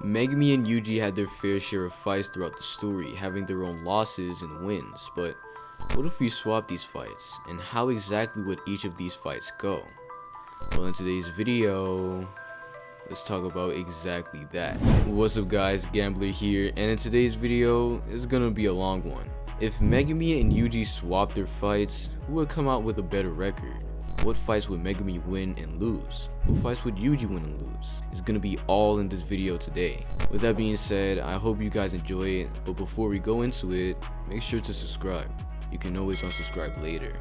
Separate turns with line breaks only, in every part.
Megumi and Yuji had their fair share of fights throughout the story, having their own losses and wins, but what if we swap these fights, and how exactly would each of these fights go? Well, in today's video, let's talk about exactly that. What's up guys, Gamblrr here, and in today's video, it's gonna be a long one. If Megumi and Yuji swap their fights, who would come out with a better record? What fights would Megumi win and lose? What fights would Yuji win and lose? It's gonna be all in this video today. With that being said, I hope you guys enjoy it, but before we go into it, make sure to subscribe. You can always unsubscribe later.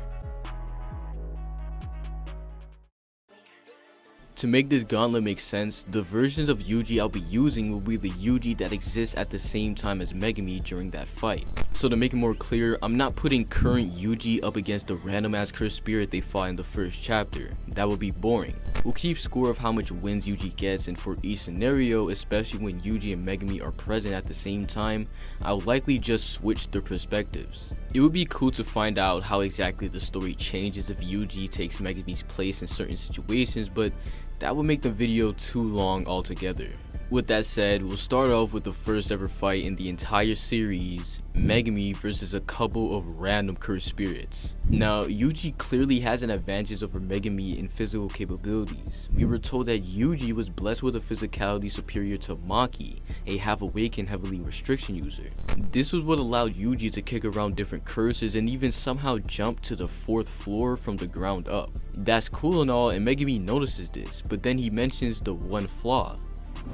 To make this gauntlet make sense, the versions of Yuji I'll be using will be the Yuji that exists at the same time as Megumi during that fight. So to make it more clear, I'm not putting current Yuji up against the random ass cursed spirit they fought in the first chapter. That would be boring. We'll keep score of how much wins Yuji gets, and for each scenario, especially when Yuji and Megumi are present at the same time, I'll likely just switch their perspectives. It would be cool to find out how exactly the story changes if Yuji takes Megumi's place in certain situations, but that would make the video too long altogether. With that said, we'll start off with the first ever fight in the entire series, Megumi versus a couple of random cursed spirits. Now, Yuji clearly has an advantage over Megumi in physical capabilities. We were told that Yuji was blessed with a physicality superior to Maki, a half-awakened heavily restriction user. This was what allowed Yuji to kick around different curses and even somehow jump to the 4th floor from the ground up. That's cool and all, and Megumi notices this, but then he mentions the one flaw.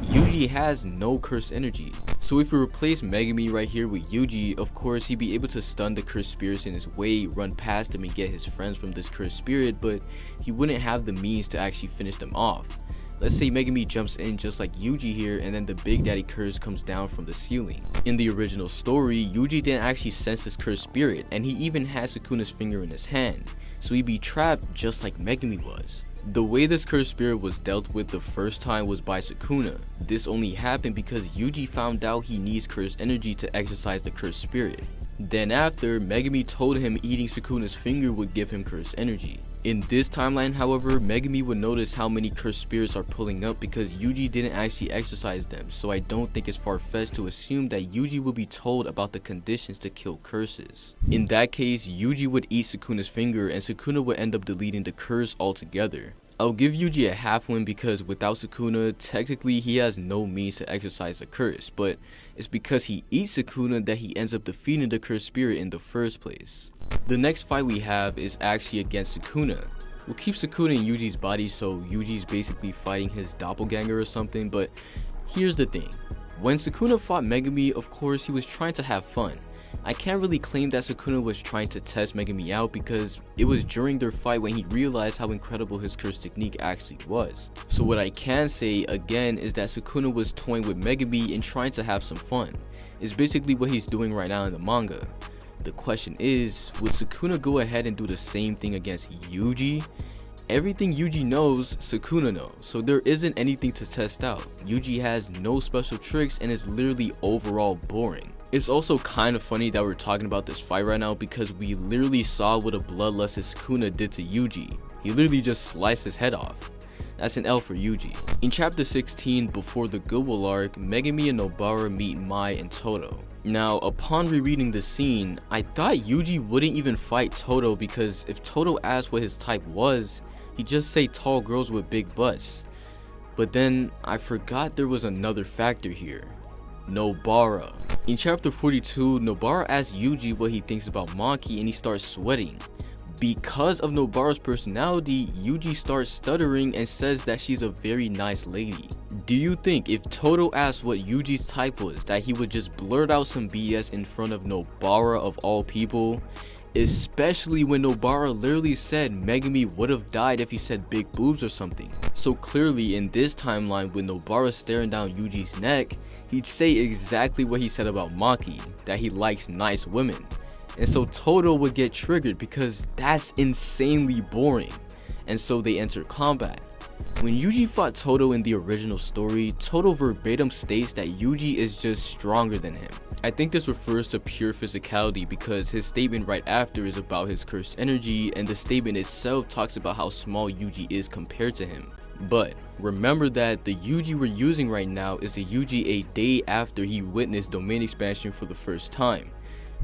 Yuji has no cursed energy. So if we replace Megumi right here with Yuji, of course he'd be able to stun the cursed spirits in his way, run past him and get his friends from this cursed spirit, but he wouldn't have the means to actually finish them off. Let's say Megumi jumps in just like Yuji here, and then the Big Daddy curse comes down from the ceiling. In the original story, Yuji didn't actually sense this cursed spirit, and he even had Sukuna's finger in his hand, so he'd be trapped just like Megumi was. The way this cursed spirit was dealt with the first time was by Sukuna. This only happened because Yuji found out he needs cursed energy to exercise the cursed spirit. Then after, Megumi told him eating Sukuna's finger would give him cursed energy. In this timeline, however, Megumi would notice how many cursed spirits are pulling up because Yuji didn't actually exercise them, so I don't think it's far-fetched to assume that Yuji will be told about the conditions to kill curses. In that case, Yuji would eat Sukuna's finger and Sukuna would end up deleting the curse altogether. I'll give Yuji a half win because without Sukuna, technically he has no means to exercise the curse, but it's because he eats Sukuna that he ends up defeating the cursed spirit in the first place. The next fight we have is actually against Sukuna. We'll keep Sukuna in Yuji's body, so Yuji's basically fighting his doppelganger or something, but here's the thing. When Sukuna fought Megumi, of course he was trying to have fun. I can't really claim that Sukuna was trying to test Megumi out because it was during their fight when he realized how incredible his curse technique actually was. So what I can say again is that Sukuna was toying with Megumi and trying to have some fun. It's basically what he's doing right now in the manga. The question is, would Sukuna go ahead and do the same thing against Yuji? Everything Yuji knows, Sukuna knows, so there isn't anything to test out. Yuji has no special tricks and is literally overall boring. It's also kind of funny that we're talking about this fight right now because we literally saw what a bloodlusted Sukuna did to Yuji. He literally just sliced his head off. That's an L for Yuji. In chapter 16, before the Goodwill arc, Megumi and Nobara meet Mai and Todo. Now, upon rereading the scene, I thought Yuji wouldn't even fight Todo because if Todo asked what his type was, he'd just say tall girls with big butts. But then I forgot there was another factor here. Nobara. In chapter 42, Nobara asks Yuji what he thinks about Maki and he starts sweating. Because of Nobara's personality, Yuji starts stuttering and says that she's a very nice lady. Do you think if Todo asked what Yuji's type was that he would just blurt out some BS in front of Nobara of all people? Especially when Nobara literally said Megumi would have died if he said big boobs or something. So clearly in this timeline, with Nobara staring down Yuji's neck, he'd say exactly what he said about Maki, that he likes nice women. And so Todo would get triggered because that's insanely boring. And so they enter combat. When Yuji fought Todo in the original story, Todo verbatim states that Yuji is just stronger than him. I think this refers to pure physicality because his statement right after is about his cursed energy, and the statement itself talks about how small Yuji is compared to him. But remember that the Yuji we're using right now is a Yuji a day after he witnessed domain expansion for the first time.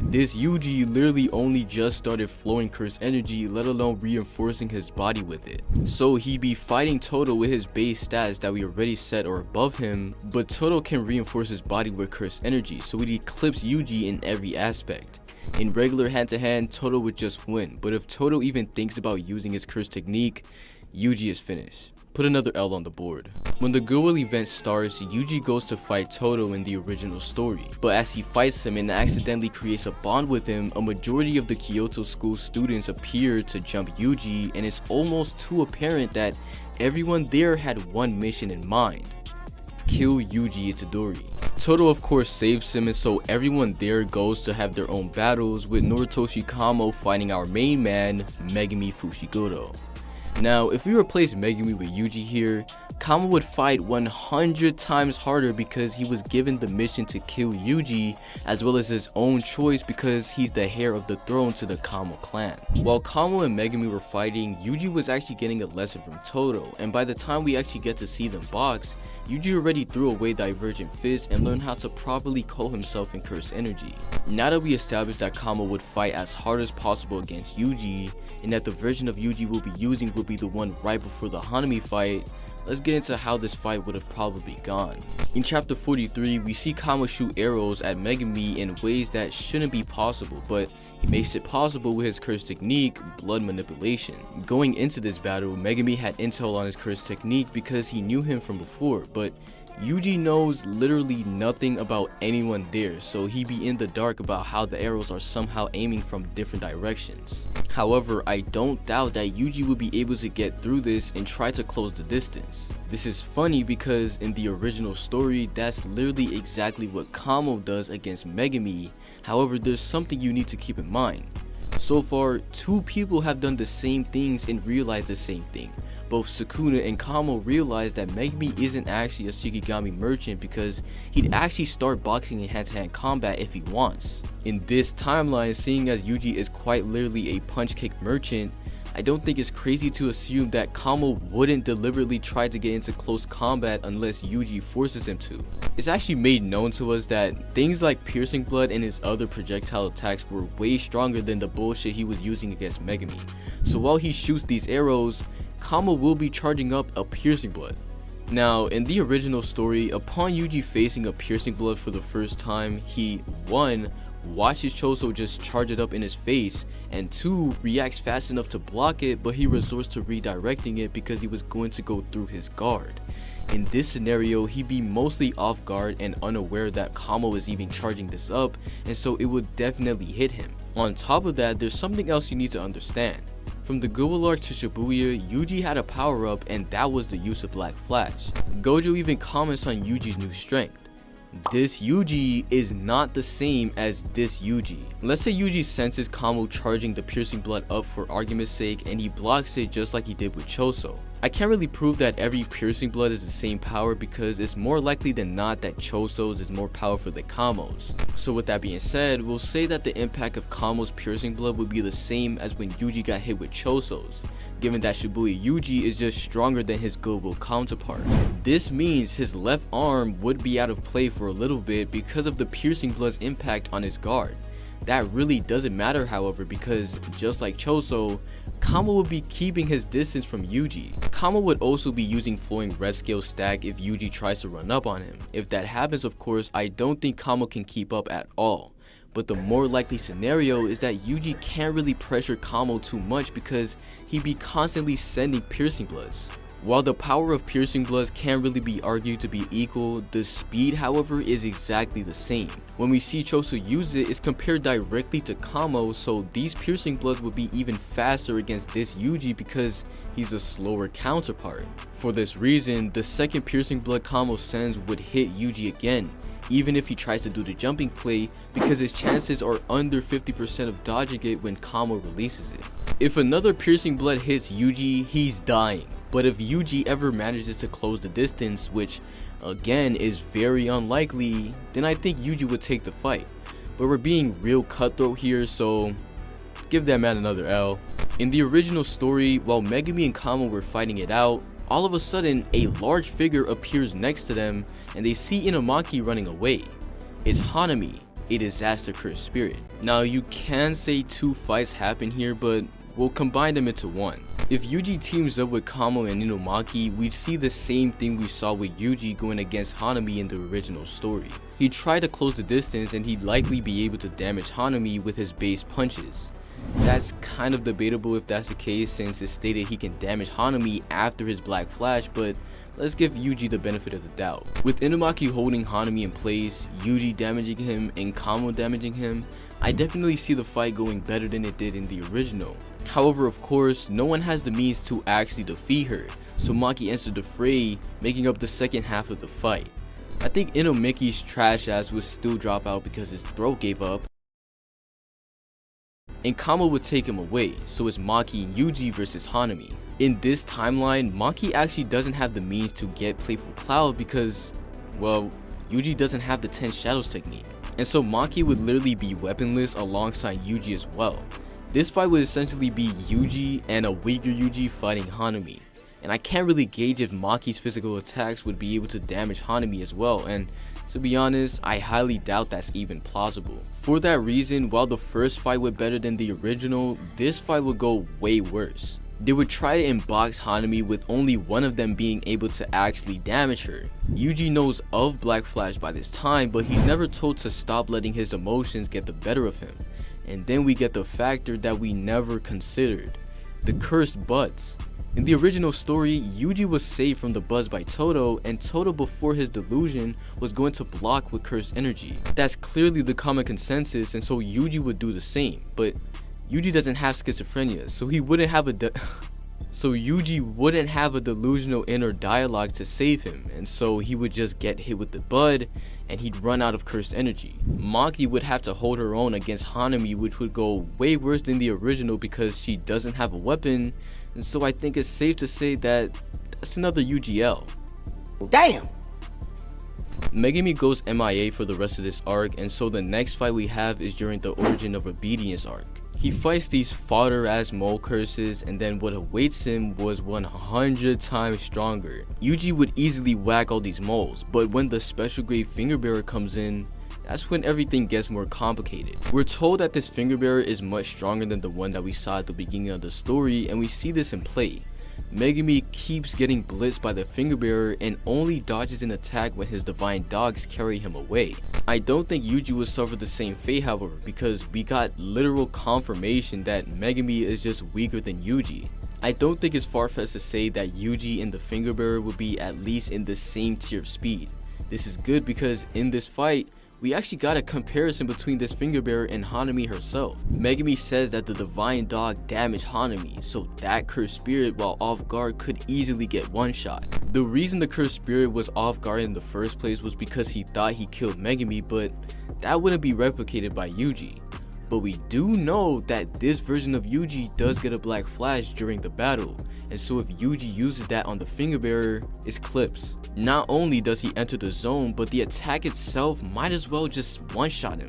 This Yuji literally only just started flowing cursed energy, let alone reinforcing his body with it. So he'd be fighting Todo with his base stats that we already set or above him, but Todo can reinforce his body with cursed energy, so he'd eclipse Yuji in every aspect. In regular hand-to-hand, Todo would just win, but if Todo even thinks about using his curse technique, Yuji is finished. Put another L on the board. When the Goodwill event starts, Yuji goes to fight Todo in the original story, but as he fights him and accidentally creates a bond with him, a majority of the Kyoto school students appear to jump Yuji, and it's almost too apparent that everyone there had one mission in mind: kill Yuji Itadori. Todo of course saves him, and so everyone there goes to have their own battles, with Noritoshi Kamo fighting our main man, Megumi Fushiguro. Now, if we replace Megumi with Yuji here, Kamo would fight 100 times harder because he was given the mission to kill Yuji, as well as his own choice because he's the heir of the throne to the Kamo clan. While Kamo and Megumi were fighting, Yuji was actually getting a lesson from Todo, and by the time we actually get to see them box, Yuji already threw away Divergent Fist and learned how to properly call himself in Cursed Energy. Now that we established that Kamo would fight as hard as possible against Yuji, and that the version of Yuji we'll be using will be the one right before the Hanami fight, let's get into how this fight would have probably gone. In chapter 43, we see Kamo shoot arrows at Megumi in ways that shouldn't be possible, but he makes it possible with his curse technique, blood manipulation. Going into this battle, Megumi had intel on his curse technique because he knew him from before, but Yuji knows literally nothing about anyone there, so he'd be in the dark about how the arrows are somehow aiming from different directions. However, I don't doubt that Yuji would be able to get through this and try to close the distance. This is funny because in the original story, that's literally exactly what Kamo does against Megumi. However, there's something you need to keep in mind. So far, two people have done the same things and realized the same thing. Both Sukuna and Kamo realized that Megumi isn't actually a Shikigami merchant because he'd actually start boxing in hand-to-hand combat if he wants. In this timeline, seeing as Yuji is quite literally a punch-kick merchant, I don't think it's crazy to assume that Kamo wouldn't deliberately try to get into close combat unless Yuji forces him to. It's actually made known to us that things like Piercing Blood and his other projectile attacks were way stronger than the bullshit he was using against Megumi. So while he shoots these arrows, Kamo will be charging up a Piercing Blood. Now, in the original story, upon Yuji facing a Piercing Blood for the first time, he 1. Watches Choso just charge it up in his face, and 2. Reacts fast enough to block it, but he resorts to redirecting it because he was going to go through his guard. In this scenario, he'd be mostly off guard and unaware that Kamo is even charging this up, and so it would definitely hit him. On top of that, there's something else you need to understand. From the Goodwill arc to Shibuya, Yuji had a power up, and that was the use of Black Flash. Gojo even comments on Yuji's new strength. This Yuji is not the same as this Yuji. Let's say Yuji senses Kamo charging the Piercing Blood up for argument's sake, and he blocks it just like he did with Choso. I can't really prove that every Piercing Blood is the same power because it's more likely than not that Choso's is more powerful than Kamo's. So with that being said, we'll say that the impact of Kamo's Piercing Blood would be the same as when Yuji got hit with Choso's, given that Shibuya Yuji is just stronger than his Goodwill counterpart. This means his left arm would be out of play for a little bit because of the Piercing Blood's impact on his guard. That really doesn't matter, however, because just like Choso, Kamo would be keeping his distance from Yuji. Kamo would also be using Flowing Red Scale Stack if Yuji tries to run up on him. If that happens, of course, I don't think Kamo can keep up at all. But the more likely scenario is that Yuji can't really pressure Kamo too much because he'd be constantly sending Piercing Bloods. While the power of Piercing Bloods can't really be argued to be equal, the speed, however, is exactly the same. When we see Choso use it, it's compared directly to Kamo, so these Piercing Bloods would be even faster against this Yuji because he's a slower counterpart. For this reason, the second Piercing Blood Kamo sends would hit Yuji again, even if he tries to do the jumping play, because his chances are under 50% of dodging it when Kamo releases it. If another Piercing Blood hits Yuji, he's dying. But if Yuji ever manages to close the distance, which again is very unlikely, then I think Yuji would take the fight. But we're being real cutthroat here, so give that man another L. In the original story, while Megumi and Kamo were fighting it out, all of a sudden a large figure appears next to them and they see Inumaki running away. It's Hanami, a disaster cursed spirit. Now you can say 2 fights happen here, but we'll combine them into one. If Yuji teams up with Kamo and Inumaki, we'd see the same thing we saw with Yuji going against Hanami in the original story. He'd try to close the distance and he'd likely be able to damage Hanami with his base punches. That's kind of debatable if that's the case, since it's stated he can damage Hanami after his Black Flash, but let's give Yuji the benefit of the doubt. With Inumaki holding Hanami in place, Yuji damaging him, and Kamo damaging him, I definitely see the fight going better than it did in the original. However, of course, no one has the means to actually defeat her, so Maki entered the fray, making up the second half of the fight. I think Inumaki's trash ass would still drop out because his throat gave up, and Kamo would take him away, so it's Maki and Yuji versus Hanami. In this timeline, Maki actually doesn't have the means to get Playful Cloud because, well, Yuji doesn't have the 10 Shadows technique, and so Maki would literally be weaponless alongside Yuji as well. This fight would essentially be Yuji and a weaker Yuji fighting Hanami, and I can't really gauge if Maki's physical attacks would be able to damage Hanami as well, and to be honest, I highly doubt that's even plausible. For that reason, while the first fight was better than the original, this fight would go way worse. They would try to inbox Hanami with only one of them being able to actually damage her. Yuji knows of Black Flash by this time, but he's never told to stop letting his emotions get the better of him. And then we get the factor that we never considered, the cursed buds. In the original story, Yuji was saved from the buzz by Todo, and Todo before his delusion was going to block with cursed energy. That's clearly the common consensus, and so Yuji would do the same, but Yuji doesn't have schizophrenia, so he wouldn't have Yuji wouldn't have a delusional inner dialogue to save him, and so he would just get hit with the bud and he'd run out of cursed energy. Maki would have to hold her own against Hanami, which would go way worse than the original because she doesn't have a weapon, and so I think it's safe to say that that's another UGL.
Damn!
Megumi goes MIA for the rest of this arc, and so the next fight we have is during the Origin of Obedience arc. He fights these fodder ass mole curses, and then what awaits him was 100 times stronger. Yuji would easily whack all these moles, but when the special grade finger bearer comes in, that's when everything gets more complicated. We're told that this finger bearer is much stronger than the one that we saw at the beginning of the story, and we see this in play. Megumi keeps getting blitzed by the finger bearer and only dodges an attack when his divine dogs carry him away. I don't think Yuji will suffer the same fate, however, because we got literal confirmation that Megumi is just weaker than Yuji. I don't think it's far-fetched to say that Yuji and the finger bearer will be at least in the same tier of speed. This is good because in this fight, we actually got a comparison between this finger bearer and Hanami herself. Megumi says that the divine dog damaged Hanami, so that cursed spirit while off guard could easily get one shot. The reason the cursed spirit was off guard in the first place was because he thought he killed Megumi, but that wouldn't be replicated by Yuji. But we do know that this version of Yuji does get a Black Flash during the battle, and so if Yuji uses that on the finger bearer, it's clips. Not only does he enter the zone, but the attack itself might as well just one-shot him.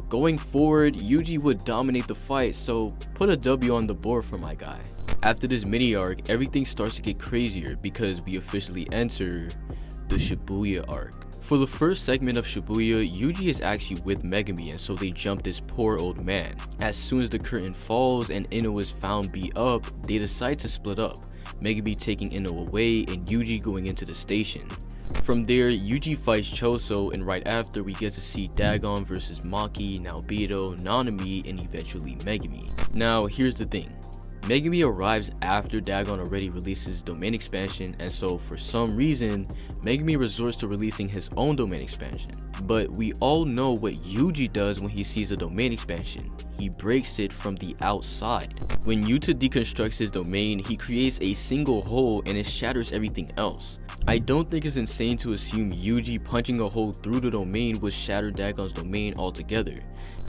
Going forward, Yuji would dominate the fight, so put a W on the board for my guy. After this mini arc, everything starts to get crazier because we officially enter the Shibuya arc. For the first segment of Shibuya, Yuji is actually with Megumi, and so they jump this poor old man. As soon as the curtain falls and Ino is found beat up, they decide to split up, Megumi taking Ino away and Yuji going into the station. From there, Yuji fights Choso, and right after we get to see Dagon versus Maki, Naobito, Nanami, and eventually Megumi. Now here's the thing. Megumi arrives after Dagon already releases domain expansion, and so for some reason, Megumi resorts to releasing his own domain expansion. But we all know what Yuji does when he sees a domain expansion. He breaks it from the outside. When Yuta deconstructs his domain, he creates a single hole and it shatters everything else. I don't think it's insane to assume Yuji punching a hole through the domain would shatter Dagon's domain altogether.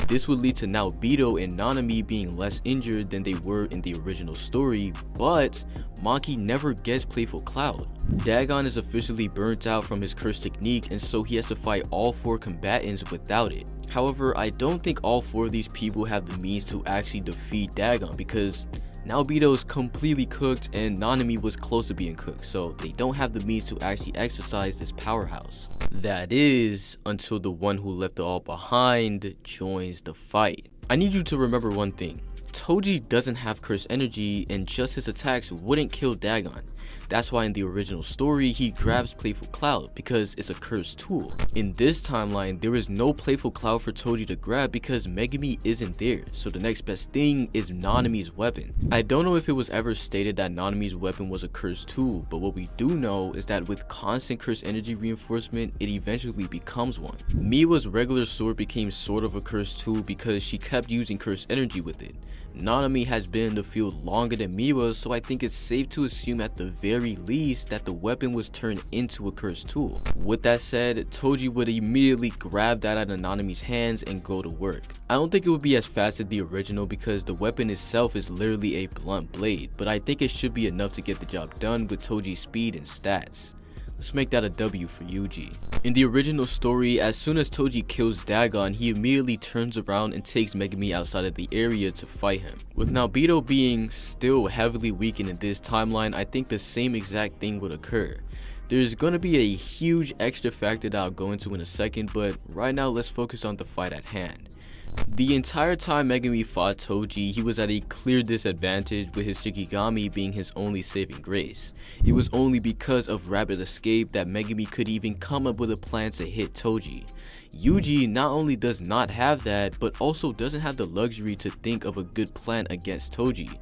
This would lead to Naobito and Nanami being less injured than they were in the original story, but Maki never gets Playful Cloud. Dagon is officially burnt out from his curse technique, and so he has to fight all 4 combatants without it. However, I don't think all 4 of these people have the means to actually defeat Dagon because Now Obito is completely cooked and Nanami was close to being cooked, so they don't have the means to actually exercise this powerhouse. That is, until the one who left it all behind joins the fight. I need you to remember one thing. Toji doesn't have cursed energy and just his attacks wouldn't kill Dagon. That's why in the original story he grabs Playful Cloud because it's a cursed tool. In this timeline there is no Playful Cloud for Toji to grab because Megumi isn't there, so the next best thing is Nanami's weapon. I don't know if it was ever stated that Nanami's weapon was a cursed tool, but what we do know is that with constant cursed energy reinforcement it eventually becomes one. Miwa's regular sword became sort of a cursed tool because she kept using cursed energy with it. Nanami has been in the field longer than Miwa, so I think it's safe to assume at the very least that the weapon was turned into a cursed tool. With that said, Toji would immediately grab that out of Nanami's hands and go to work. I don't think it would be as fast as the original because the weapon itself is literally a blunt blade, but I think it should be enough to get the job done with Toji's speed and stats. Let's make that a W for Yuji. In the original story, as soon as Toji kills Dagon, he immediately turns around and takes Megumi outside of the area to fight him. With Obito being still heavily weakened in this timeline, I think the same exact thing would occur. There's going to be a huge extra factor that I'll go into in a second, but right now let's focus on the fight at hand. The entire time Megumi fought Toji, he was at a clear disadvantage with his Shikigami being his only saving grace. It was only because of rapid escape that Megumi could even come up with a plan to hit Toji. Yuji not only does not have that, but also doesn't have the luxury to think of a good plan against Toji.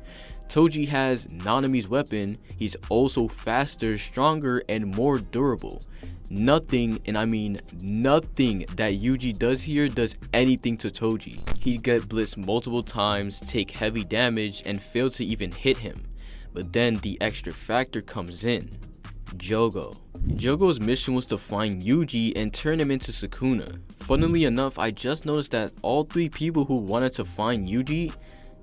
Toji has Nanami's weapon, he's also faster, stronger, and more durable. Nothing, and I mean nothing, that Yuji does here does anything to Toji. He'd get blitzed multiple times, take heavy damage, and fail to even hit him. But then the extra factor comes in. Jogo. Jogo's mission was to find Yuji and turn him into Sukuna. Funnily enough, I just noticed that all 3 people who wanted to find Yuji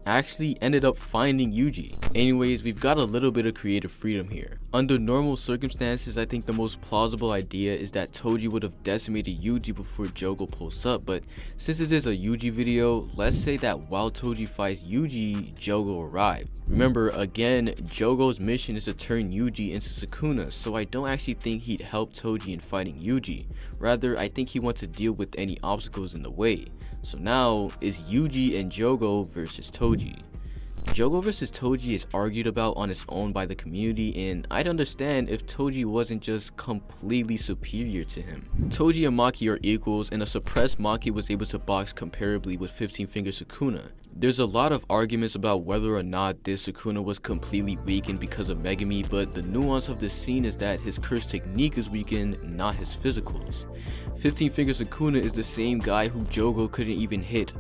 actually ended up finding Yuji. Anyways, we've got a little bit of creative freedom here. Under normal circumstances, I think the most plausible idea is that Toji would have decimated Yuji before Jogo pulls up, but since this is a Yuji video, let's say that while Toji fights Yuji, Jogo arrived. Remember, again, Jogo's mission is to turn Yuji into Sukuna, so I don't actually think he'd help Toji in fighting Yuji. Rather, I think he wants to deal with any obstacles in the way. So now, is Yuji and Jogo versus Toji. Jogo versus Toji is argued about on its own by the community, and I'd understand if Toji wasn't just completely superior to him. Toji and Maki are equals, and a suppressed Maki was able to box comparably with 15-finger Sukuna. There's a lot of arguments about whether or not this Sukuna was completely weakened because of Megumi, but the nuance of this scene is that his curse technique is weakened, not his physicals. 15-finger Sukuna is the same guy who Jogo couldn't even hit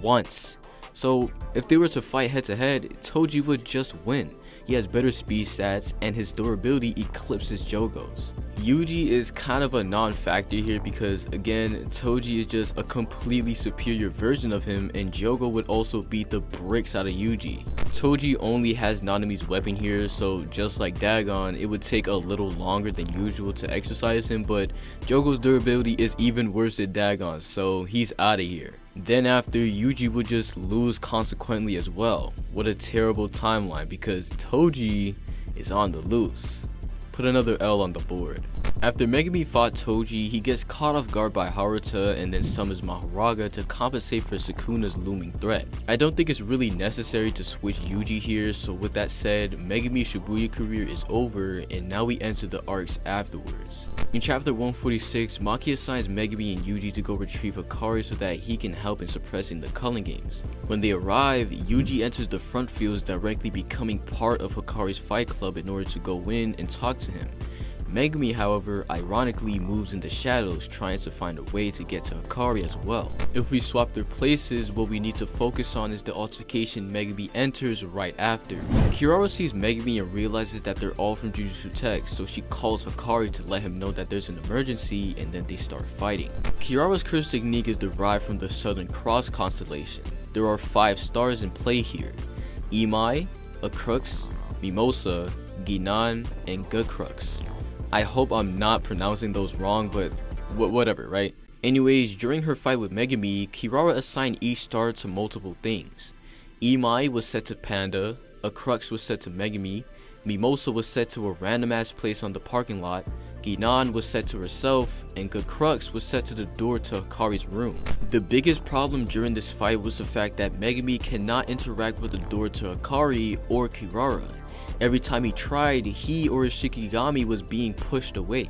once. So if they were to fight head to head, Toji would just win. He has better speed stats and his durability eclipses Jogo's. Yuji is kind of a non-factor here because again, Toji is just a completely superior version of him, and Jogo would also beat the bricks out of Yuji. Toji only has Nanami's weapon here, so just like Dagon, it would take a little longer than usual to exercise him, but Jogo's durability is even worse than Dagon's, so he's out of here. Then after, Yuji would just lose consequently as well. What a terrible timeline because Toji is on the loose. Put another L on the board. After Megumi fought Toji, he gets caught off guard by Haruta and then summons Mahoraga to compensate for Sukuna's looming threat. I don't think it's really necessary to switch Yuji here, so with that said, Megumi's Shibuya career is over and now we enter the arcs afterwards. In chapter 146, Maki assigns Megumi and Yuji to go retrieve Hikari so that he can help in suppressing the Culling Games. When they arrive, Yuji enters the front fields, directly becoming part of Hikari's fight club in order to go in and talk to him. Megumi, however, ironically moves in the shadows, trying to find a way to get to Hikari as well. If we swap their places, what we need to focus on is the altercation Megumi enters right after. Kirara sees Megumi and realizes that they're all from Jujutsu Tech, so she calls Hikari to let him know that there's an emergency, and then they start fighting. Kirara's curse technique is derived from the Southern Cross constellation. There are 5 stars in play here: Imai, Acrux, Mimosa, Ginan, and Gacrux. I hope I'm not pronouncing those wrong, but whatever, right? Anyways, during her fight with Megumi, Kirara assigned each star to multiple things. Imai was set to Panda, a crux was set to Megumi, Mimosa was set to a random ass place on the parking lot, Ginan was set to herself, and Crux was set to the door to Hikari's room. The biggest problem during this fight was the fact that Megumi cannot interact with the door to Hikari or Kirara. Every time he tried, he or his Shikigami was being pushed away.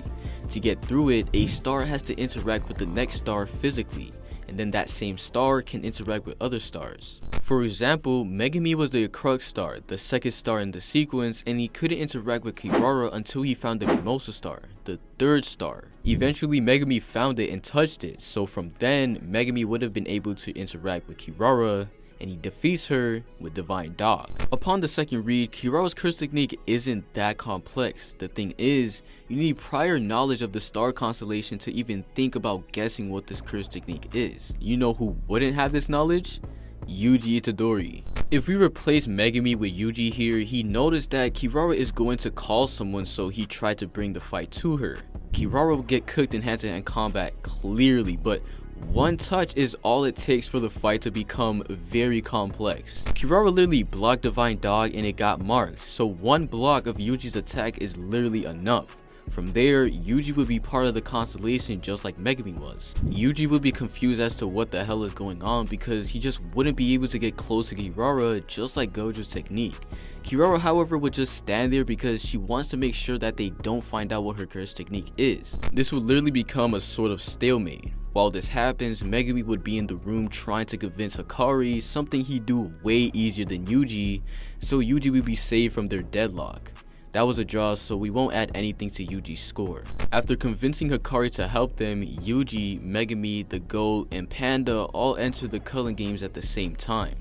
To get through it, a star has to interact with the next star physically, and then that same star can interact with other stars. For example, Megumi was the Crux star, the second star in the sequence, and he couldn't interact with Kirara until he found the Mimosa star, the third star. Eventually Megumi found it and touched it, so from then Megumi would have been able to interact with Kirara, and he defeats her with Divine Dog. Upon the second read, Kirara's curse technique isn't that complex. The thing is, you need prior knowledge of the star constellation to even think about guessing what this curse technique is. You know who wouldn't have this knowledge? Yuji Itadori. If we replace Megumi with Yuji here, he noticed that Kirara is going to call someone, so he tried to bring the fight to her. Kirara will get cooked in hand-to-hand combat clearly, but one touch is all it takes for the fight to become very complex. Kirara literally blocked Divine Dog and it got marked, so one block of Yuji's attack is literally enough. From there, Yuji would be part of the constellation just like Megumi was. Yuji would be confused as to what the hell is going on because he just wouldn't be able to get close to Kirara just like Gojo's technique. Kirara, however, would just stand there because she wants to make sure that they don't find out what her curse technique is. This would literally become a sort of stalemate. While this happens, Megumi would be in the room trying to convince Hikari, something he'd do way easier than Yuji, so Yuji would be saved from their deadlock. That was a draw, so we won't add anything to Yuji's score. After convincing Hikari to help them, Yuji, Megumi, the Goat, and Panda all enter the Culling Games at the same time.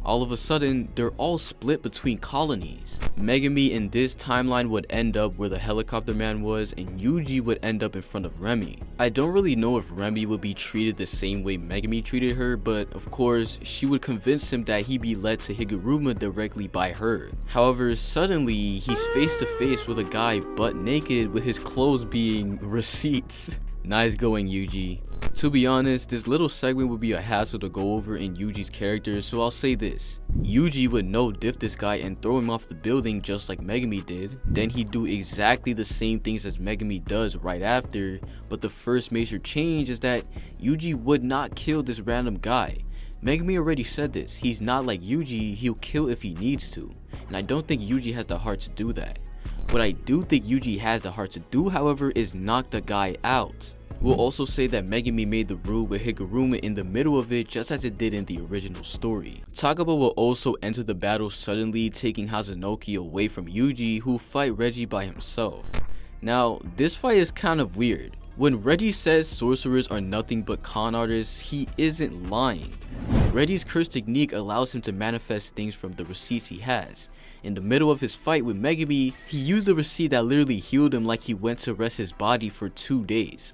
All of a sudden, they're all split between colonies. Megumi in this timeline would end up where the helicopter man was, and Yuji would end up in front of Remy. I don't really know if Remy would be treated the same way Megumi treated her, but of course, she would convince him that he be led to Higuruma directly by her. However, suddenly, he's face to face with a guy butt naked with his clothes being receipts. Nice going, Yuji. To be honest, this little segment would be a hassle to go over in Yuji's character, so I'll say this. Yuji would no-diff this guy and throw him off the building just like Megumi did. Then he'd do exactly the same things as Megumi does right after, but the first major change is that Yuji would not kill this random guy. Megumi already said this, he's not like Yuji, he'll kill if he needs to, and I don't think Yuji has the heart to do that. What I do think Yuji has the heart to do, however, is knock the guy out. We'll also say that Megumi made the rule with Higuruma in the middle of it just as it did in the original story. Takaba will also enter the battle suddenly, taking Hazanoki away from Yuji, who'll fight Reggie by himself. Now, this fight is kind of weird. When Reggie says sorcerers are nothing but con artists, he isn't lying. Reggie's curse technique allows him to manifest things from the receipts he has. In the middle of his fight with Megumi, he used a receipt that literally healed him like he went to rest his body for 2 days.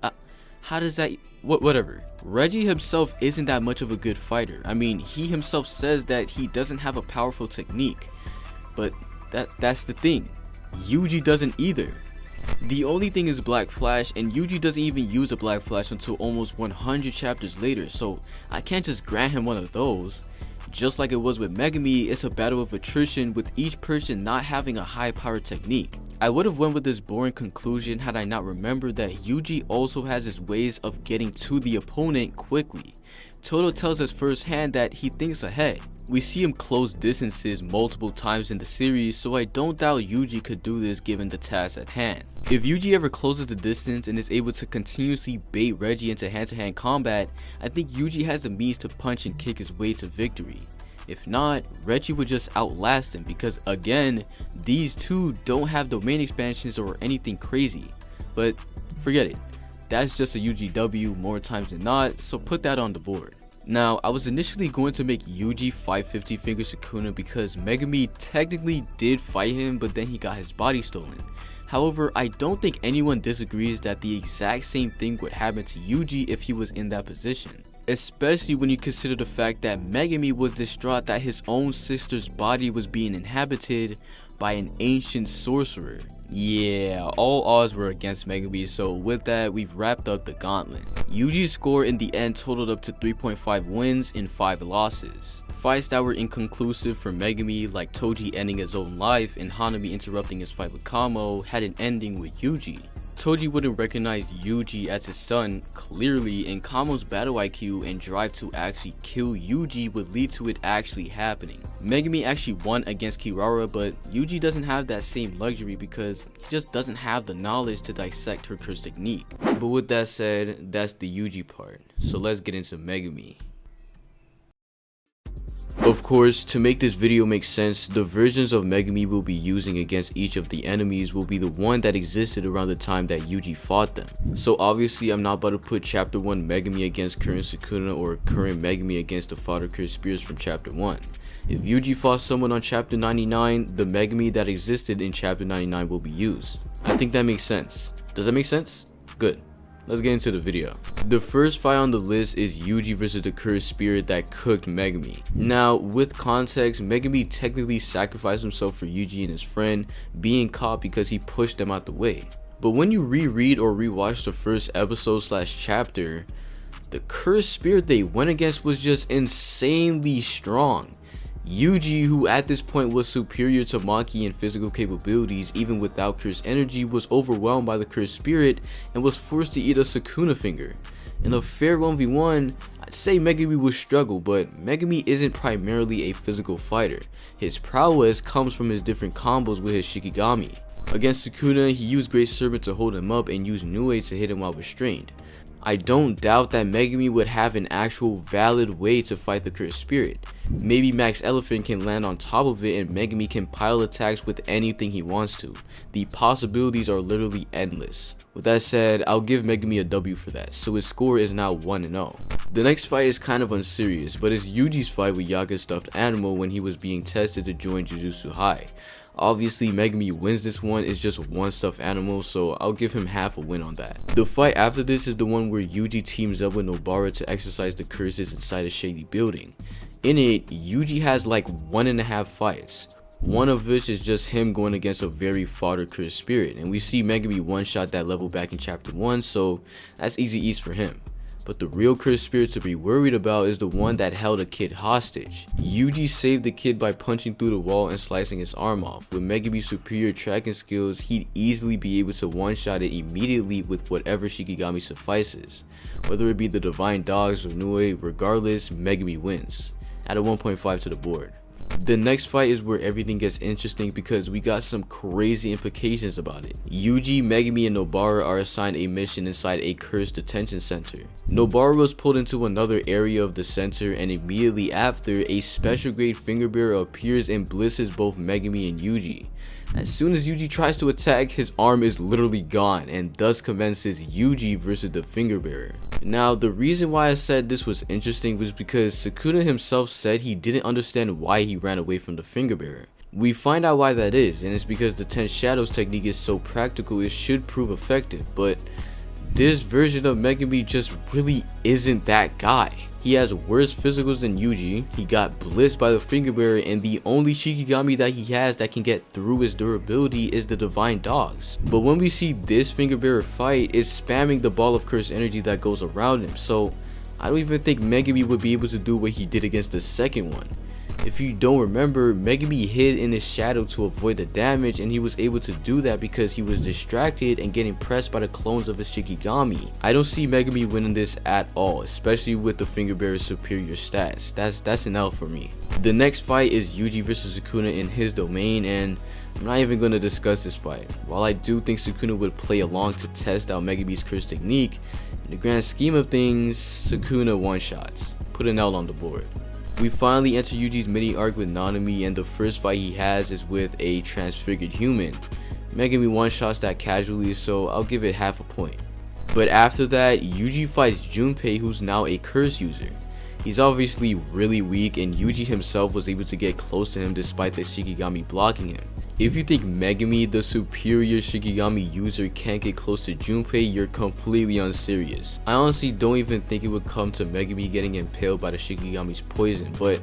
How does that... whatever. Reggie himself isn't that much of a good fighter. I mean, he himself says that he doesn't have a powerful technique. But that's the thing. Yuji doesn't either. The only thing is Black Flash, and Yuji doesn't even use a Black Flash until almost 100 chapters later, so I can't just grant him one of those. Just like it was with Megumi, it's a battle of attrition with each person not having a high power technique. I would have went with this boring conclusion had I not remembered that Yuji also has his ways of getting to the opponent quickly. Todo tells us firsthand that he thinks ahead. We see him close distances multiple times in the series, so I don't doubt Yuji could do this given the task at hand. If Yuji ever closes the distance and is able to continuously bait Reggie into hand-to-hand combat, I think Yuji has the means to punch and kick his way to victory. If not, Reggie would just outlast him because again, these two don't have domain expansions or anything crazy. But forget it, that's just a Yuji W more times than not, so put that on the board. Now, I was initially going to make Yuji fight 50 Finger Sukuna because Megumi technically did fight him, but then he got his body stolen. However, I don't think anyone disagrees that the exact same thing would happen to Yuji if he was in that position. Especially when you consider the fact that Megumi was distraught that his own sister's body was being inhabited by an ancient sorcerer. Yeah, all odds were against Megumi, so with that, we've wrapped up the gauntlet. Yuji's score in the end totaled up to 3.5 wins and 5 losses. Fights that were inconclusive for Megumi, like Toji ending his own life and Hanami interrupting his fight with Kamo, had an ending with Yuji. Toji wouldn't recognize Yuji as his son clearly, and Kamo's battle IQ and drive to actually kill Yuji would lead to it actually happening. Megumi actually won against Kirara, but Yuji doesn't have that same luxury because he just doesn't have the knowledge to dissect her curse technique. But with that said, that's the Yuji part, so let's get into Megumi. Of course, to make this video make sense, the versions of Megumi we'll be using against each of the enemies will be the one that existed around the time that Yuji fought them. So obviously I'm not about to put chapter 1 Megumi against current Sukuna or current Megumi against the fodder cursed spears from chapter 1. If Yuji fought someone on chapter 99, the Megumi that existed in chapter 99 will be used. I think that makes sense. Does that make sense? Good. Let's get into the video. The first fight on the list is Yuji versus the cursed spirit that cooked Megumi. Now, with context, Megumi technically sacrificed himself for Yuji and his friend being caught because he pushed them out the way. But when you reread or rewatch the first episode / chapter, the cursed spirit they went against was just insanely strong. Yuji, who at this point was superior to Maki in physical capabilities even without cursed energy, was overwhelmed by the cursed spirit and was forced to eat a Sukuna finger. In a fair 1v1, I'd say Megumi would struggle, but Megumi isn't primarily a physical fighter. His prowess comes from his different combos with his Shikigami. Against Sukuna, he used Great Serpent to hold him up and used Nue to hit him while restrained. I don't doubt that Megumi would have an actual valid way to fight the cursed spirit. Maybe Max Elephant can land on top of it and Megumi can pile attacks with anything he wants to. The possibilities are literally endless. With that said, I'll give Megumi a W for that, so his score is now 1-0. The next fight is kind of unserious, but it's Yuji's fight with Yaga's stuffed animal when he was being tested to join Jujutsu High. Obviously Megumi wins this one, it's just one stuffed animal, so I'll give him half a win on that. The fight after this is the one where Yuji teams up with Nobara to exercise the curses inside a shady building. In it, Yuji has like 1.5 fights, one of which is just him going against a very fodder cursed spirit, and we see Megumi one-shot that level back in chapter 1, so that's easy ease for him. But the real cursed spirit to be worried about is the one that held a kid hostage. Yuji saved the kid by punching through the wall and slicing his arm off. With Megumi's superior tracking skills, he'd easily be able to one-shot it immediately with whatever Shikigami suffices. Whether it be the Divine Dogs or Nue, regardless, Megumi wins. At a 1.5 to the board. The next fight is where everything gets interesting because we got some crazy implications about it. Yuji, Megumi, and Nobara are assigned a mission inside a cursed detention center. Nobara was pulled into another area of the center, and immediately after, a special grade finger bearer appears and blisters both Megumi and Yuji. As soon as Yuji tries to attack, his arm is literally gone, and thus commences Yuji versus the finger bearer. Now, the reason why I said this was interesting was because Sukuna himself said he didn't understand why he ran away from the finger bearer. We find out why that is, and it's because the 10 shadows technique is so practical it should prove effective, but this version of Megumi just really isn't that guy. He has worse physicals than Yuji, he got blitzed by the finger bearer, and the only Shikigami that he has that can get through his durability is the Divine Dogs. But when we see this finger bearer fight, it's spamming the ball of cursed energy that goes around him, so I don't even think Megumi would be able to do what he did against the second one. If you don't remember, Megumi hid in his shadow to avoid the damage, and he was able to do that because he was distracted and getting pressed by the clones of his Shikigami. I don't see Megumi winning this at all, especially with the finger bearer's superior stats. That's an L for me. The next fight is Yuji versus Sukuna in his domain, and I'm not even going to discuss this fight. While I do think Sukuna would play along to test out Megumi's curse technique, in the grand scheme of things, Sukuna one-shots. Put an L on the board. We finally enter Yuji's mini arc with Nanami, and the first fight he has is with a transfigured human. Megumi one-shots that casually, so I'll give it half a point. But after that, Yuji fights Junpei, who's now a curse user. He's obviously really weak, and Yuji himself was able to get close to him despite the Shikigami blocking him. If you think Megumi, the superior Shikigami user, can't get close to Junpei, you're completely unserious. I honestly don't even think it would come to Megumi getting impaled by the Shikigami's poison, but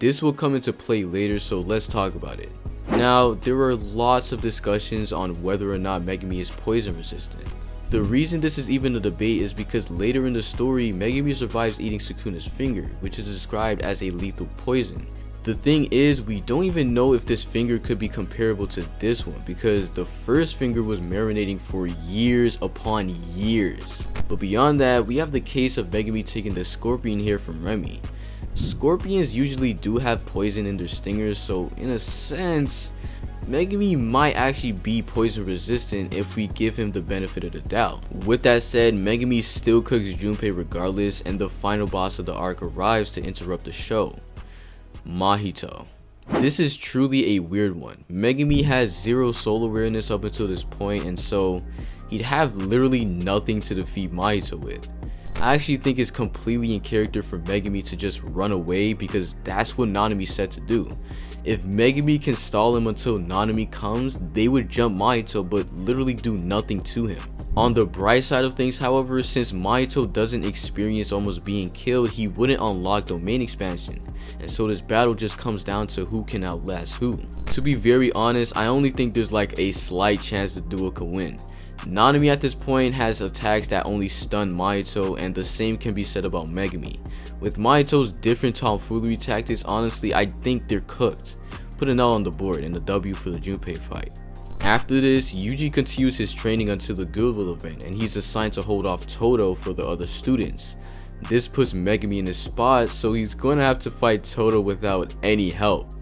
this will come into play later, so let's talk about it. Now, there are lots of discussions on whether or not Megumi is poison resistant. The reason this is even a debate is because later in the story, Megumi survives eating Sukuna's finger, which is described as a lethal poison. The thing is, we don't even know if this finger could be comparable to this one, because the first finger was marinating for years upon years. But beyond that, we have the case of Megumi taking the scorpion hair from Remy. Scorpions usually do have poison in their stingers, so in a sense, Megumi might actually be poison resistant if we give him the benefit of the doubt. With that said, Megumi still cooks Junpei regardless, and the final boss of the arc arrives to interrupt the show. Mahito. This is truly a weird one. Megumi has zero soul awareness up until this point, and so he'd have literally nothing to defeat Mahito with. I actually think it's completely in character for Megumi to just run away, because that's what Nanami said to do. If Megumi can stall him until Nanami comes, they would jump Mahito but literally do nothing to him. On the bright side of things, however, since Mahito doesn't experience almost being killed, he wouldn't unlock domain expansion, and so this battle just comes down to who can outlast who. To be very honest, I only think there's like a slight chance the duo could win. Nanami at this point has attacks that only stun Mahito, and the same can be said about Megumi. With Mahito's different tomfoolery tactics, honestly I think they're cooked. Put an L on the board and a W for the Junpei fight. After this, Yuji continues his training until the Goodwill event, and he's assigned to hold off Todo for the other students. This puts Megumi in his spot, so he's going to have to fight Todo without any help.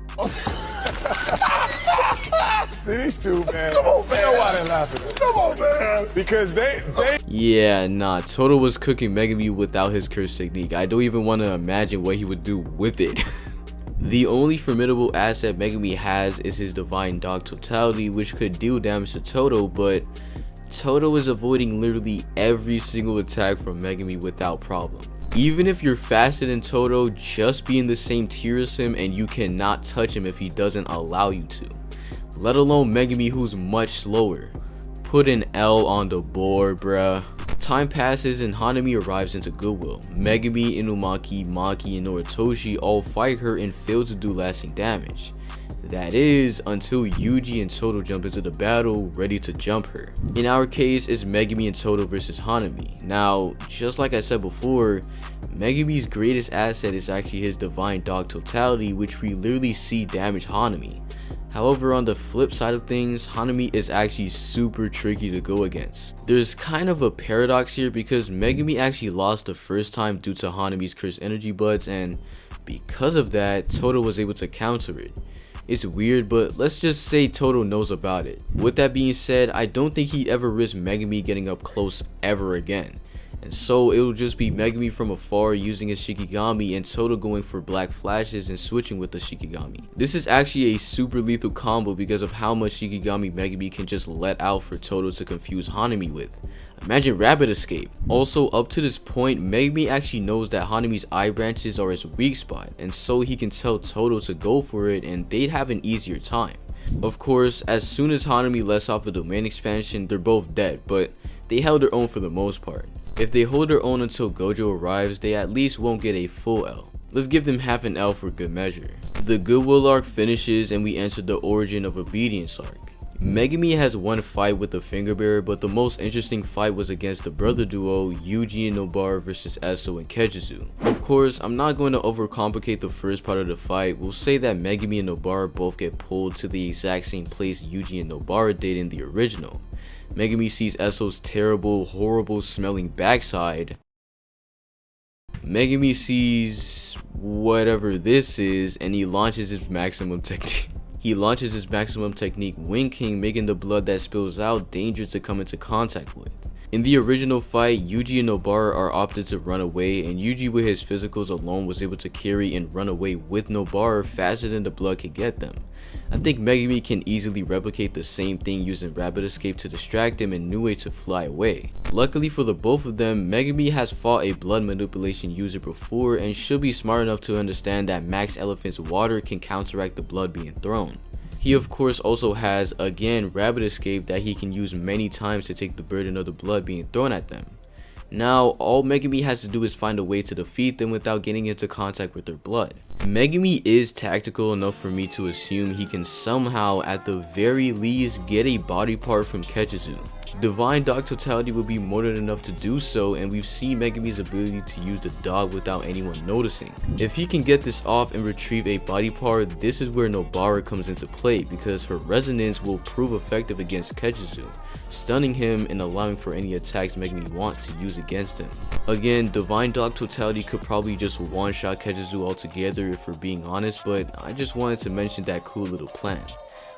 See, these two, man. Come on, man. You know why they're laughing? Come on, man. Because they.
Yeah, nah, Todo was cooking Megumi without his curse technique. I don't even want to imagine what he would do with it. The only formidable asset Megumi has is his Divine Dog Totality, which could deal damage to Todo, but Todo is avoiding literally every single attack from Megumi without problem. Even if you're faster than Todo, just be in the same tier as him and you cannot touch him if he doesn't allow you to. Let alone Megumi, who's much slower. Put an L on the board, bruh. Time passes and Hanami arrives into Goodwill. Megumi, Inumaki, Maki, and Noritoshi all fight her and fail to do lasting damage. That is, until Yuji and Todo jump into the battle, ready to jump her. In our case, it's Megumi and Todo versus Hanami. Now, just like I said before, Megumi's greatest asset is actually his Divine Dog Totality, which we literally see damage Hanami. However, on the flip side of things, Hanami is actually super tricky to go against. There's kind of a paradox here because Megumi actually lost the first time due to Hanami's cursed energy buds, and because of that, Todo was able to counter it. It's weird, but let's just say Todo knows about it. With that being said, I don't think he'd ever risk Megumi getting up close ever again. And so it'll just be Megumi from afar using his Shikigami and Todo going for black flashes and switching with the Shikigami. This is actually a super lethal combo because of how much Shikigami Megumi can just let out for Todo to confuse Hanami with. Imagine Rapid Escape. Also, up to this point, Megumi actually knows that Hanami's eye branches are his weak spot, and so he can tell Todo to go for it and they'd have an easier time. Of course, as soon as Hanami lets off a domain expansion, they're both dead, but they held their own for the most part. If they hold their own until Gojo arrives, they at least won't get a full L. Let's give them half an L for good measure. The Goodwill arc finishes and we enter the Origin of Obedience arc. Megumi has one fight with the Finger Bearer, but the most interesting fight was against the brother duo Yuji and Nobara versus Eso and Kejizu. Of course, I'm not going to overcomplicate the first part of the fight. We'll say that Megumi and Nobara both get pulled to the exact same place Yuji and Nobara did in the original. Megumi sees Eso's terrible, horrible smelling backside. Megumi sees whatever this is and he launches his maximum technique. Wind King, making the blood that spills out dangerous to come into contact with. In the original fight, Yuji and Nobara are opted to run away, and Yuji with his physicals alone was able to carry and run away with Nobara faster than the blood could get them. I think Megumi can easily replicate the same thing using Rapid Escape to distract him and Nue to fly away. Luckily for the both of them, Megumi has fought a blood manipulation user before and should be smart enough to understand that Max Elephant's water can counteract the blood being thrown. He of course also has, again, Rapid Escape that he can use many times to take the burden of the blood being thrown at them. Now, all Megumi has to do is find a way to defeat them without getting into contact with their blood. Megumi is tactical enough for me to assume he can somehow at the very least get a body part from Ketsuzu. Divine Dog Totality would be more than enough to do so, and we've seen Megumi's ability to use the dog without anyone noticing. If he can get this off and retrieve a body part, this is where Nobara comes into play, because her resonance will prove effective against Ketsuzu, stunning him and allowing for any attacks Megumi wants to use against him. Again, Divine Dog Totality could probably just one-shot Ketsuzu altogether if we're being honest, but I just wanted to mention that cool little plan.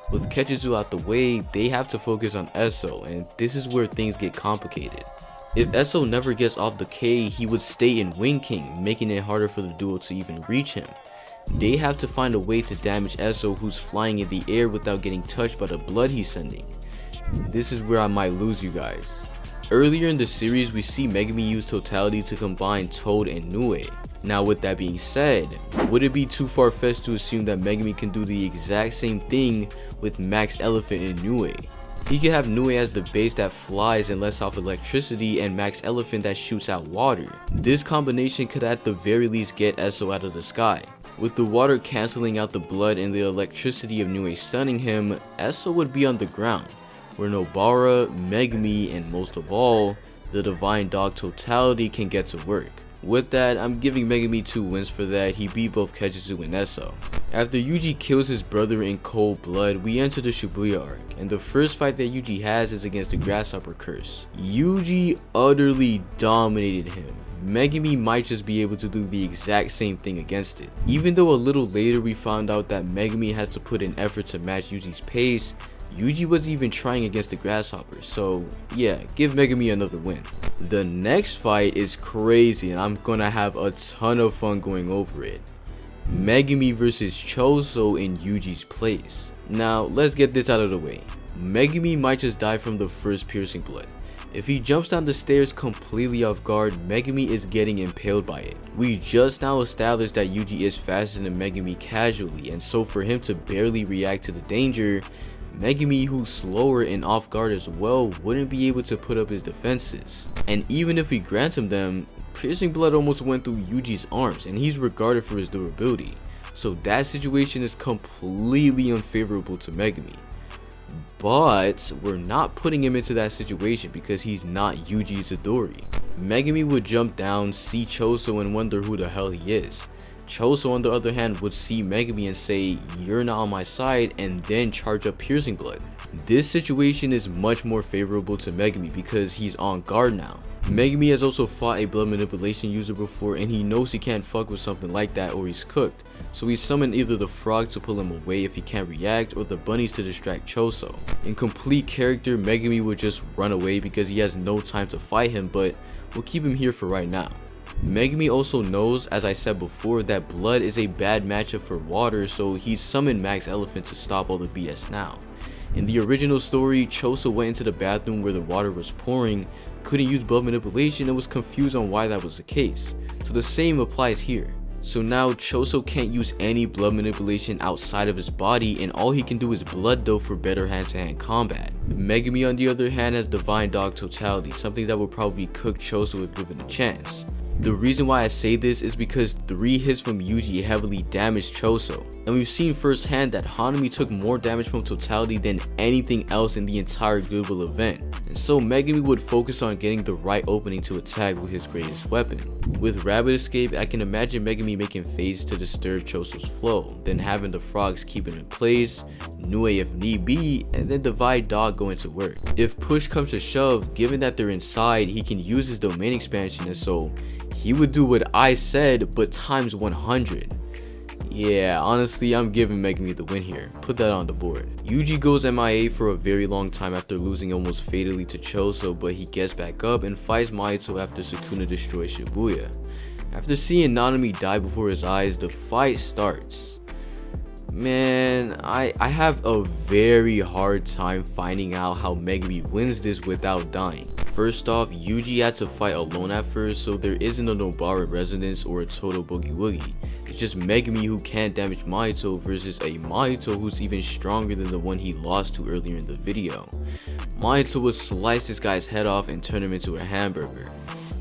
With Ketsuzu out the way, they have to focus on Eso, and this is where things get complicated. If Eso never gets off the K, he would stay in Wing King, making it harder for the duo to even reach him. They have to find a way to damage Eso, who's flying in the air without getting touched by the blood he's sending. This is where I might lose you guys. Earlier in the series, we see Megumi use Totality to combine Toad and Nue. Now with that being said, would it be too far-fetched to assume that Megumi can do the exact same thing with Max Elephant and Nue? He could have Nue as the base that flies and lets off electricity, and Max Elephant that shoots out water. This combination could at the very least get Eso out of the sky. With the water cancelling out the blood and the electricity of Nue stunning him, Eso would be on the ground, where Nobara, Megumi, and most of all, the Divine Dog Totality can get to work. With that, I'm giving Megumi 2 wins for that. He beat both Ketsuzu and Eso. After Yuji kills his brother in cold blood, we enter the Shibuya arc, and the first fight that Yuji has is against the Grasshopper Curse. Yuji utterly dominated him. Megumi might just be able to do the exact same thing against it. Even though a little later we found out that Megumi has to put in effort to match Yuji's pace, Yuji wasn't even trying against the Grasshopper, so yeah, give Megumi another win. The next fight is crazy and I'm gonna have a ton of fun going over it. Megumi versus Choso in Yuji's place. Now let's get this out of the way. Megumi might just die from the first piercing blood. If he jumps down the stairs completely off guard, Megumi is getting impaled by it. We just now established that Yuji is faster than Megumi casually, and so for him to barely react to the danger, Megumi, who's slower and off guard as well, wouldn't be able to put up his defenses. And even if we grant him them, piercing blood almost went through Yuji's arms and he's regarded for his durability. So that situation is completely unfavorable to Megumi. But we're not putting him into that situation because he's not Yuji Itadori. Megumi would jump down, see Choso and wonder who the hell he is. Choso on the other hand would see Megumi and say, "You're not on my side," and then charge up piercing blood. This situation is much more favorable to Megumi because he's on guard now. Megumi has also fought a blood manipulation user before and he knows he can't fuck with something like that or he's cooked. So he summoned either the frog to pull him away if he can't react or the bunnies to distract Choso. In complete character, Megumi would just run away because he has no time to fight him, but we'll keep him here for right now. Megumi also knows, as I said before, that blood is a bad matchup for water, so he's summoned Max Elephant to stop all the BS now. In the original story, Choso went into the bathroom where the water was pouring, couldn't use blood manipulation and was confused on why that was the case. So the same applies here. So now Choso can't use any blood manipulation outside of his body and all he can do is blood dough for better hand-to-hand combat. Megumi on the other hand has Divine Dog Totality, something that will probably cook Choso if given a chance. The reason why I say this is because 3 hits from Yuji heavily damaged Choso, and we've seen firsthand that Hanami took more damage from Totality than anything else in the entire Goodwill event, and so Megumi would focus on getting the right opening to attack with his greatest weapon. With Rabbit Escape, I can imagine Megumi making phase to disturb Choso's flow, then having the frogs keep him in place, Nue if need be, and then Divide Dog going to work. If push comes to shove, given that they're inside, he can use his domain expansion, and so he would do what I said, but times 100. Yeah, honestly, I'm giving Megumi the win here. Put that on the board. Yuji goes MIA for a very long time after losing almost fatally to Choso, but he gets back up and fights Mahito after Sukuna destroys Shibuya. After seeing Nanami die before his eyes, the fight starts. Man, I have a very hard time finding out how Megumi wins this without dying. First off, Yuji had to fight alone at first, so there isn't a Nobara resonance or a total boogie woogie. It's just Megumi who can't damage Mahito versus a Mahito who's even stronger than the one he lost to earlier in the video. Mahito would slice this guy's head off and turn him into a hamburger.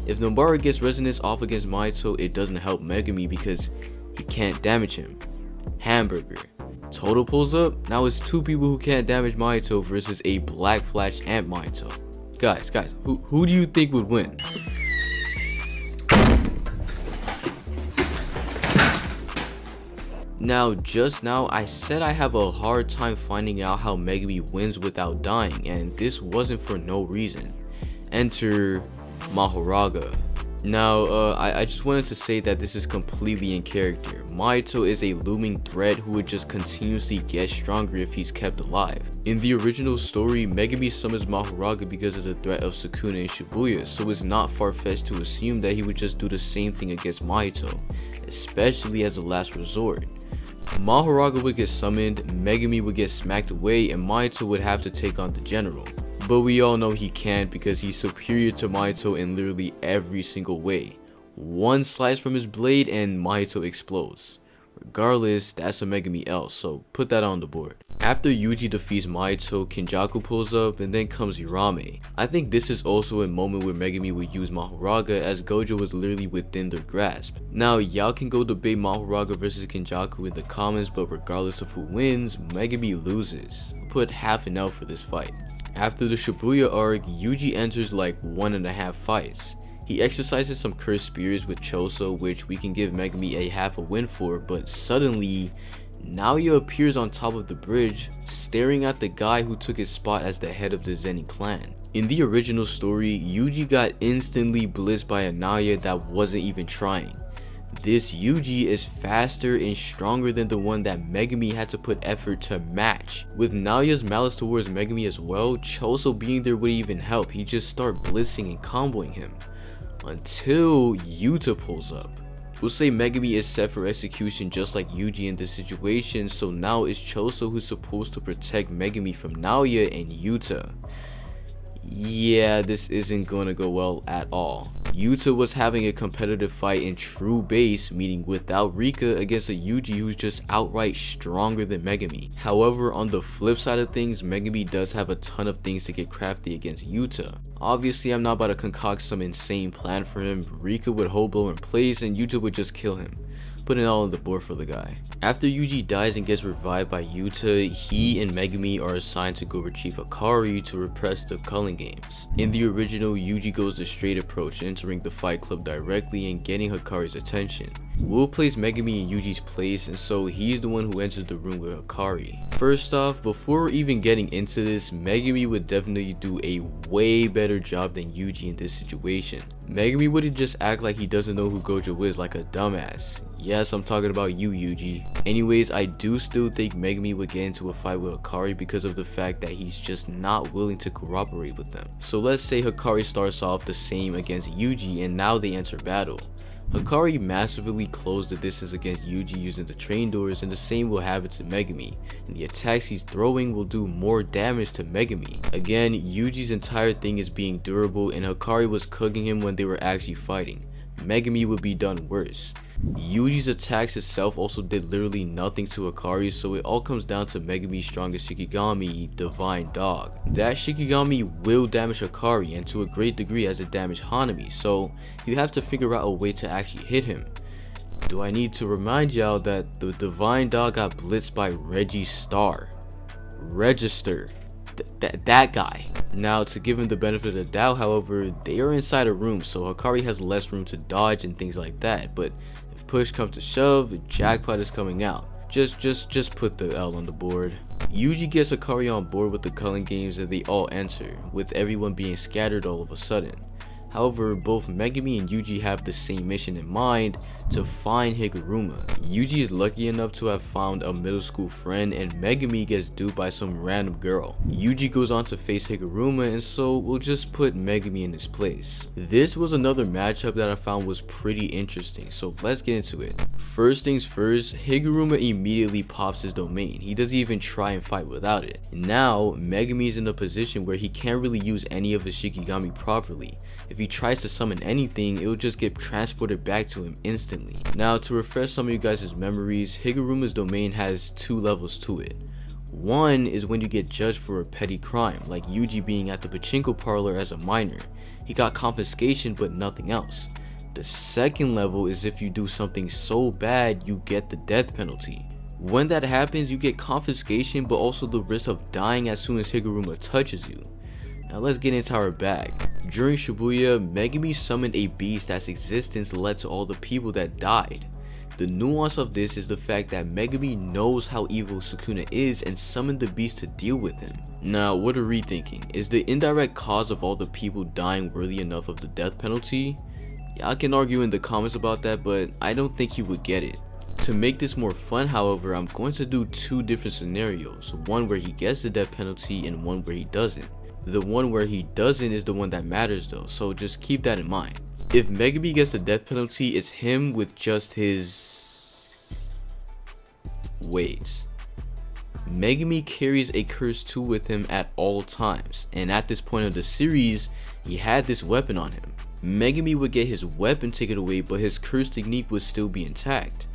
If Nobara gets resonance off against Mahito, it doesn't help Megumi because he can't damage him. Hamburger. Toto pulls up, now it's 2 people who can't damage Mahito versus a Black Flash and Mahito. Guys, who do you think would win? Now, just now, I said I have a hard time finding out how Megumi wins without dying, and this wasn't for no reason. Enter Mahoraga. Now, I just wanted to say that this is completely in character. Mahito is a looming threat who would just continuously get stronger if he's kept alive. In the original story, Megumi summons Mahoraga because of the threat of Sukuna and Shibuya, so it's not far-fetched to assume that he would just do the same thing against Mahito, especially as a last resort. Mahoraga would get summoned, Megumi would get smacked away, and Mahito would have to take on the general. But we all know he can't because he's superior to Mahito in literally every single way. One slice from his blade and Mahito explodes. Regardless, that's a Megumi L, so put that on the board. After Yuji defeats Mahito, Kenjaku pulls up and then comes Urame. I think this is also a moment where Megumi would use Mahoraga as Gojo was literally within their grasp. Now y'all can go debate Mahoraga versus Kenjaku in the comments, but regardless of who wins, Megumi loses. Put half an L for this fight. After the Shibuya arc, Yuji enters like 1.5 fights. He exercises some cursed spears with Choso, which we can give Megumi a half a win for, but suddenly, Naoya appears on top of the bridge, staring at the guy who took his spot as the head of the Zenin clan. In the original story, Yuji got instantly blitzed by a Naoya that wasn't even trying. This Yuji is faster and stronger than the one that Megumi had to put effort to match. With Naoya's malice towards Megumi as well, Choso being there wouldn't even help, he'd just start blitzing and comboing him. Until Yuta pulls up. We'll say Megumi is set for execution just like Yuji in this situation, so now it's Choso who's supposed to protect Megumi from Naoya and Yuta. Yeah, this isn't gonna go well at all. Yuta was having a competitive fight in true base, meaning without Rika, against a Yuji who's just outright stronger than Megumi. However, on the flip side of things, Megumi does have a ton of things to get crafty against Yuta. Obviously, I'm not about to concoct some insane plan for him. Rika would hold blow in place and Yuta would just kill him. Putting it all on the board for the guy. After Yuji dies and gets revived by Yuta, he and Megumi are assigned to go retrieve Hikari to repress the Culling Games. In the original, Yuji goes the straight approach, entering the Fight Club directly and getting Hikari's attention. Will place Megumi in Yuji's place, and so he's the one who enters the room with Hikari. First off, before even getting into this, Megumi would definitely do a way better job than Yuji in this situation. Megumi wouldn't just act like he doesn't know who Gojo is like a dumbass. Yes, I'm talking about you, Yuji. Anyways, I do still think Megumi would get into a fight with Hikari because of the fact that he's just not willing to cooperate with them. So let's say Hikari starts off the same against Yuji and now they enter battle. Hikari massively closed the distance against Yuji using the train doors, and the same will happen to Megumi, and the attacks he's throwing will do more damage to Megumi. Again, Yuji's entire thing is being durable, and Hikari was cooking him when they were actually fighting. Megumi would be done worse. Yuji's attacks itself also did literally nothing to Hikari, so it all comes down to Megumi's strongest Shikigami, Divine Dog. That Shikigami will damage Hikari, and to a great degree as it damaged Hanami, so you have to figure out a way to actually hit him. Do I need to remind y'all that the Divine Dog got blitzed by Reggie Star? Register. That guy. Now, to give him the benefit of the doubt, however, they are inside a room, so Hikari has less room to dodge and things like that, but if push comes to shove, jackpot is coming out. Just put the L on the board. Yuji gets Hikari on board with the Culling Games and they all enter, with everyone being scattered all of a sudden. However, both Megumi and Yuji have the same mission in mind, to find Higuruma. Yuji is lucky enough to have found a middle school friend, and Megumi gets duped by some random girl. Yuji goes on to face Higuruma, and so we'll just put Megumi in his place. This was another matchup that I found was pretty interesting, so let's get into it. First things first, Higuruma immediately pops his domain. He doesn't even try and fight without it. Now, Megumi is in a position where he can't really use any of his Shikigami properly. If he tries to summon anything, it will just get transported back to him instantly. Now, to refresh some of you guys' memories, Higuruma's domain has 2 levels to it. One is when you get judged for a petty crime, like Yuji being at the pachinko parlor as a minor. He got confiscation but nothing else. The second level is if you do something so bad you get the death penalty. When that happens, you get confiscation but also the risk of dying as soon as Higuruma touches you. Now let's get into our bag. During Shibuya, Megumi summoned a beast that's existence led to all the people that died. The nuance of this is the fact that Megumi knows how evil Sukuna is and summoned the beast to deal with him. Now, what are we thinking? Is the indirect cause of all the people dying worthy enough of the death penalty? Y'all can argue in the comments about that, but I don't think he would get it. To make this more fun, however, I'm going to do two different scenarios, one where he gets the death penalty and one where he doesn't. The one where he doesn't is the one that matters though, so just keep that in mind. If Megumi gets the death penalty, it's him with just his... Wait. Megumi carries a curse 2 with him at all times, and at this point of the series, he had this weapon on him. Megumi would get his weapon taken away, but his curse technique would still be intact.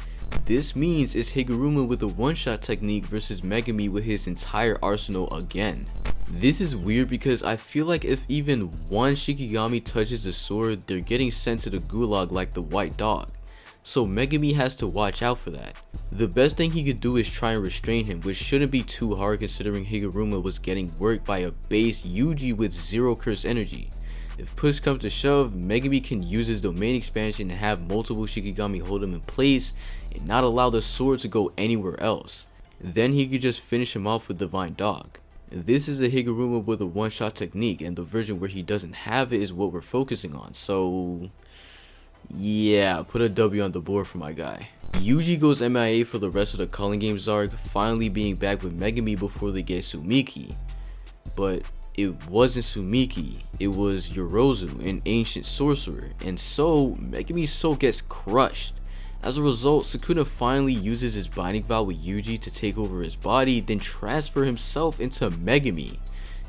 This means it's Higuruma with a one-shot technique versus Megumi with his entire arsenal again. This is weird because I feel like if even one Shikigami touches the sword, they're getting sent to the gulag like the white dog. So Megumi has to watch out for that. The best thing he could do is try and restrain him, which shouldn't be too hard considering Higuruma was getting worked by a base Yuji with 0 curse energy. If push comes to shove, Megumi can use his domain expansion and have multiple Shikigami hold him in place and not allow the sword to go anywhere else. Then he could just finish him off with Divine Dog. This is a Higuruma with a one-shot technique, and the version where he doesn't have it is what we're focusing on, so yeah, put a W on the board for my guy. Yuji goes MIA for the rest of the Culling Games arc, finally being back with Megumi before they get Sumiki. But it wasn't Sumiki, it was Yorozu, an ancient sorcerer, and so Megumi's soul gets crushed. As a result, Sukuna finally uses his binding vow with Yuji to take over his body, then transfer himself into Megumi,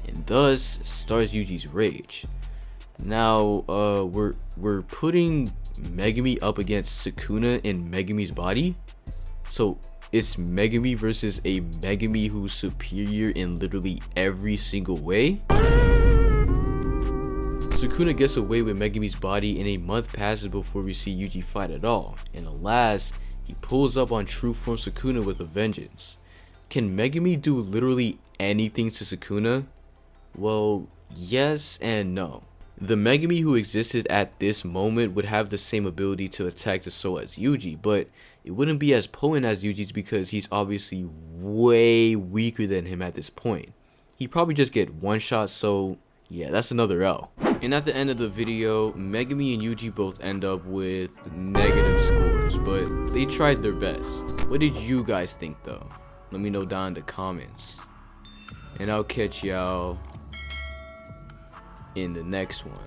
and thus starts Yuji's rage. Now, we're putting Megumi up against Sukuna in Megumi's body, so it's Megumi versus a Megumi who's superior in literally every single way. Sukuna gets away with Megumi's body and a month passes before we see Yuji fight at all, and alas, he pulls up on true form Sukuna with a vengeance. Can Megumi do literally anything to Sukuna? Well, yes and no. The Megumi who existed at this moment would have the same ability to attack the soul as Yuji, but it wouldn't be as potent as Yuji's because he's obviously way weaker than him at this point. He'd probably just get one shot, so yeah, that's another L. And at the end of the video, Megumi and Yuji both end up with negative scores, but they tried their best. What did you guys think though? Let me know down in the comments. And I'll catch y'all in the next one.